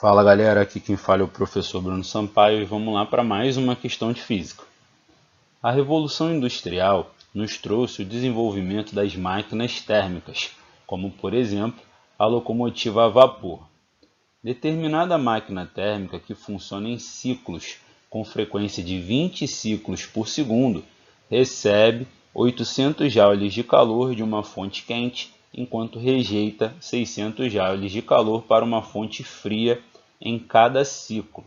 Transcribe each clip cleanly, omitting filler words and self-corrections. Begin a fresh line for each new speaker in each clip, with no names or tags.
Fala galera, aqui quem fala é o professor Bruno Sampaio e vamos lá para mais uma questão de física. A Revolução Industrial nos trouxe o desenvolvimento das máquinas térmicas, como por exemplo a locomotiva a vapor. Determinada máquina térmica que funciona em ciclos com frequência de 20 ciclos por segundo recebe 800 joules de calor de uma fonte quente, enquanto rejeita 600 joules de calor para uma fonte fria em cada ciclo.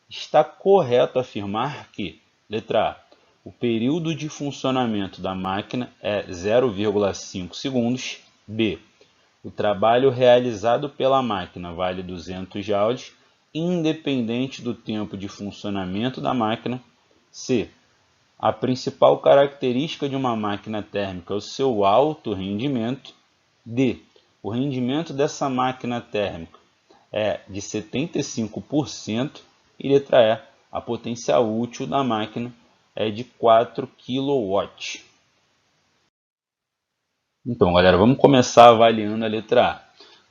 Está correto afirmar que, letra A, o período de funcionamento da máquina é 0,5 segundos, B, o trabalho realizado pela máquina vale 200 joules, independente do tempo de funcionamento da máquina, C, a principal característica de uma máquina térmica é o seu alto rendimento, D, o rendimento dessa máquina térmica é de 75%, e letra E, a potência útil da máquina é de 4 kW. Então, galera, vamos começar avaliando a letra A.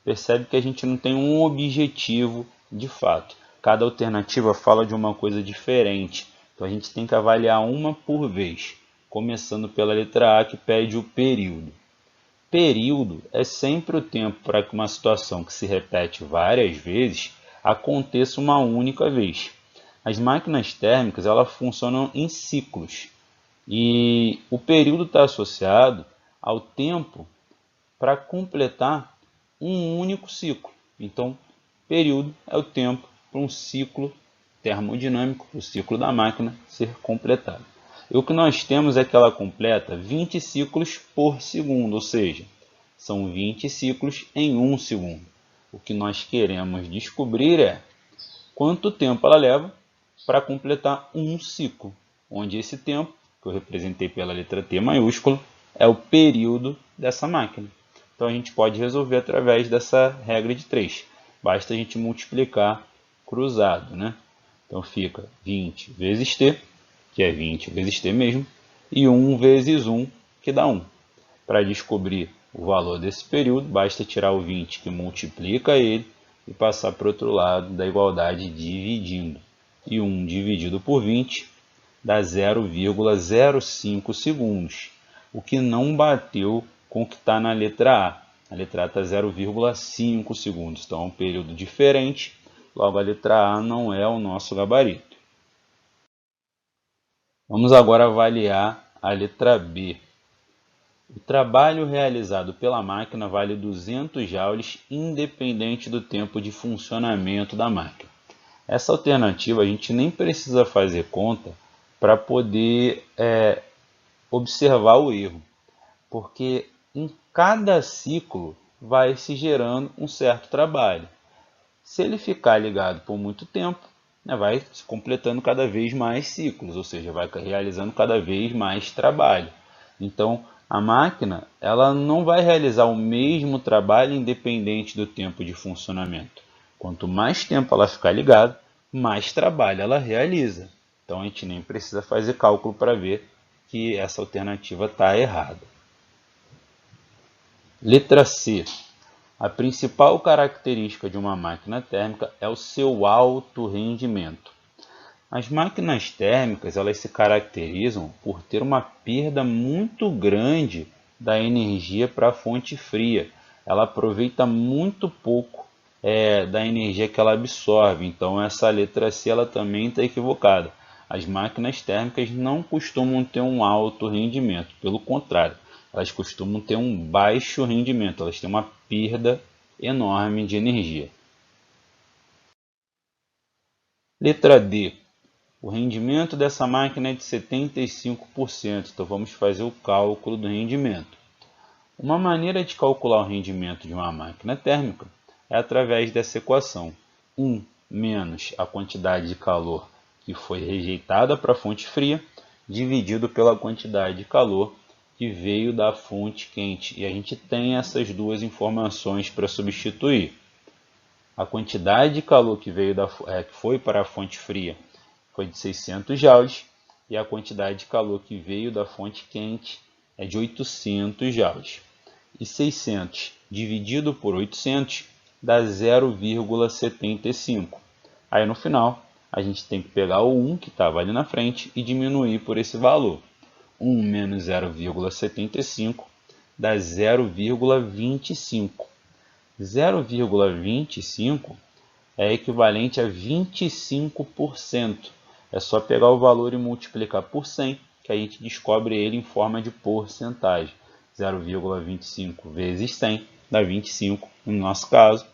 Percebe que a gente não tem um objetivo de fato. Cada alternativa fala de uma coisa diferente. Então, a gente tem que avaliar uma por vez. Começando pela letra A, que pede o período. Período é sempre o tempo para que uma situação que se repete várias vezes aconteça uma única vez. As máquinas térmicas elas funcionam em ciclos e o período está associado ao tempo para completar um único ciclo. Então, período é o tempo para um ciclo termodinâmico, o ciclo da máquina, ser completado. E o que nós temos é que ela completa 20 ciclos por segundo, ou seja, são 20 ciclos em 1 segundo. O que nós queremos descobrir é quanto tempo ela leva para completar um ciclo, onde esse tempo, que eu representei pela letra T maiúscula, é o período dessa máquina. Então a gente pode resolver através dessa regra de 3. Basta a gente multiplicar cruzado, né? Então fica 20 vezes T, que é 20 vezes T mesmo, e 1 vezes 1, que dá 1. Para descobrir o valor desse período, basta tirar o 20 que multiplica ele e passar para o outro lado da igualdade dividindo. E 1 dividido por 20 dá 0,05 segundos, o que não bateu com o que está na letra A. A letra A está 0,5 segundos, então é um período diferente, logo a letra A não é o nosso gabarito. Vamos agora avaliar a letra B. O trabalho realizado pela máquina vale 200 joules, independente do tempo de funcionamento da máquina. Essa alternativa a gente nem precisa fazer conta para poder observar o erro, porque em cada ciclo vai se gerando um certo trabalho. Se ele ficar ligado por muito tempo, vai se completando cada vez mais ciclos, ou seja, vai realizando cada vez mais trabalho. Então, a máquina ela não vai realizar o mesmo trabalho independente do tempo de funcionamento. Quanto mais tempo ela ficar ligada, mais trabalho ela realiza. Então, a gente nem precisa fazer cálculo para ver que essa alternativa está errada. Letra C. A principal característica de uma máquina térmica é o seu alto rendimento. As máquinas térmicas elas se caracterizam por ter uma perda muito grande da energia para a fonte fria. Ela aproveita muito pouco da energia que ela absorve. Então essa letra C ela também está equivocada. As máquinas térmicas não costumam ter um alto rendimento. Pelo contrário, elas costumam ter um baixo rendimento. Elas têm uma perda enorme de energia. Letra D. O rendimento dessa máquina é de 75%, então vamos fazer o cálculo do rendimento. Uma maneira de calcular o rendimento de uma máquina térmica é através dessa equação. 1 menos a quantidade de calor que foi rejeitada para a fonte fria, dividido pela quantidade de calor que veio da fonte quente. E a gente tem essas duas informações para substituir. A quantidade de calor que foi para a fonte fria foi de 600 joules e a quantidade de calor que veio da fonte quente é de 800 joules. E 600 dividido por 800 dá 0,75. Aí no final, a gente tem que pegar o 1 que estava ali na frente e diminuir por esse valor. 1 menos 0,75 dá 0,25. 0,25 é equivalente a 25%. É só pegar o valor e multiplicar por 100, que a gente descobre ele em forma de porcentagem. 0,25 vezes 100 dá 25, no nosso caso,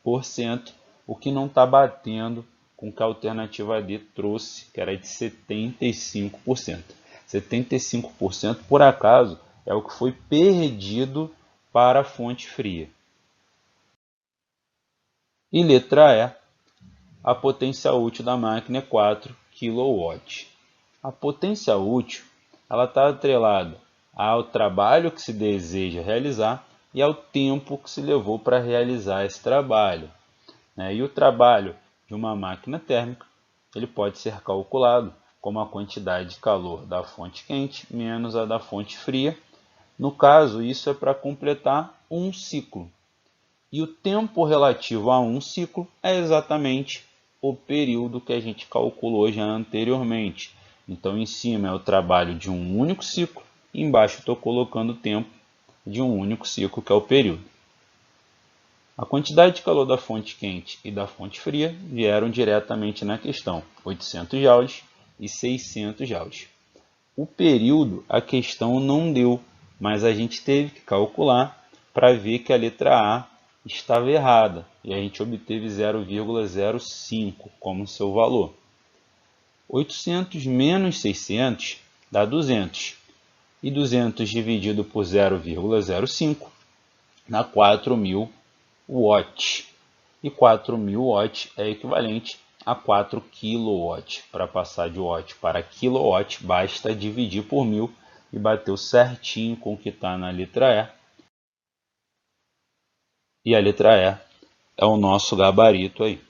por cento, o que não está batendo com o que a alternativa D trouxe, que era de 75%. 75%, por acaso, é o que foi perdido para a fonte fria. E letra E, a potência útil da máquina é 4 kW. A potência útil está atrelada ao trabalho que se deseja realizar e ao tempo que se levou para realizar esse trabalho. E o trabalho de uma máquina térmica ele pode ser calculado como a quantidade de calor da fonte quente menos a da fonte fria. No caso, isso é para completar um ciclo. E o tempo relativo a um ciclo é exatamente o período que a gente calculou já anteriormente. Então, em cima é o trabalho de um único ciclo, e embaixo estou colocando o tempo de um único ciclo, que é o período. A quantidade de calor da fonte quente e da fonte fria vieram diretamente na questão, 800 joules e 600 joules. O período a questão não deu, mas a gente teve que calcular para ver que a letra A estava errada, e a gente obteve 0,05 como seu valor. 800 menos 600 dá 200, e 200 dividido por 0,05 dá 4.000 watts. E 4.000 watts é equivalente a 4 kW. Para passar de watt para kilowatt, basta dividir por 1000 e bateu certinho com o que está na letra E. E a letra E é o nosso gabarito aí.